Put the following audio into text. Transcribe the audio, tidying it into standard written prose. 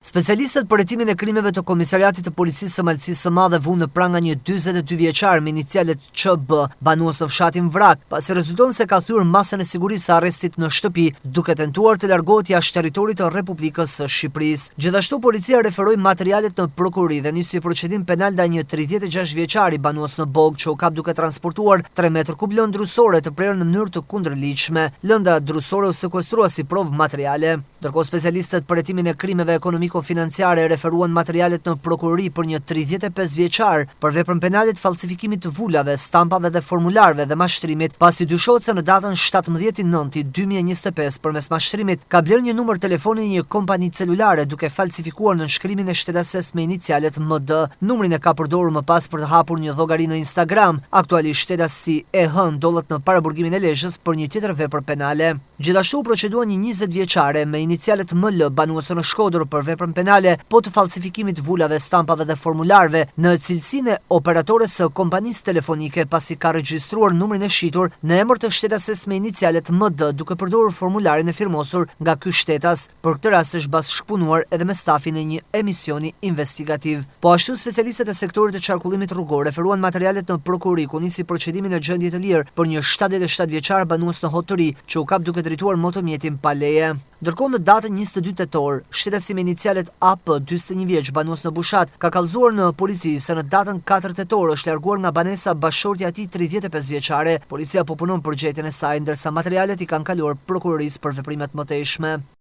Specialistët për hetimin e krimeve të Komisariatit të Policisë së Malësisë së Madhe vunë në pranga një 42 vjeçar me inicialet QB, banues në fshatin Vrak, pasi rezulton se ka thyer masën e sigurisë së arrestit në shtëpi, duke tentuar të largohet jashtë territorit të Republikës së Shqipërisë. Gjithashtu policia referoi materialet në prokurori dhe nisi procedim penal ndaj një 36 vjeçari banues në Bogë që u kap duke transportuar 3 metër kub lëndë drusore të prerë në mënyrë të kundërligjshme. Lënda drusore u sekuestrua si provë materiale. Ndërkohë specialistët për hetimin e krimeve ekonomiko-financiare referuan materialet në prokurori për një 35 vjeçar për veprën penale të falsifikimit të vulave, stampave dhe formularëve dhe mashtrimit, pasi dyshohet se në datën 17/9/2025 përmes mashtrimit ka bler një numër telefoni një kompani celulare duke falsifikuar nënshkrimin e shtetases me inicialet MD. Numrin e ka përdorur më pas për të hapur një llogari në Instagram. Aktualisht shtetasi e hën ndollet në paraburgimin e Lezhës për një tjetër vepër penale. Gjithashtu u procedua një 20 vjeçare me inicialet ML banuese në Shkodër për veprën penale po të falsifikimit vulave, stampave dhe formularëve në cilësinë e operatores së kompanisë telefonike pasi ka regjistruar numrin e shitur në emër të shtetases me inicialet MD duke përdorur formularin e firmosur nga ky shtetas. Për këtë rast është bashkëpunuar edhe me stafin e një emisioni investigativ. Po ashtu specialistët e sektorit të qarkullimit rrugor referuan materialet në prokurori ku nisi procedimin në gjendje të lirë për një 77 vjeçar banues në Hotëri që u kap duke drejtuar motomjetin pa leje. Ndërkohë në datën 22 tetor, shtetasi me inicialet AP, 41 vjeç, banues në Bushat, ka kallëzuar në polici se në datën 4 tetor është larguar nga banesa bashortja e tij 35 vjeçare. Policia po punon për gjetjen e saj, ndërsa materialet i kanë kaluar prokurorisë për veprimet mëtejshme.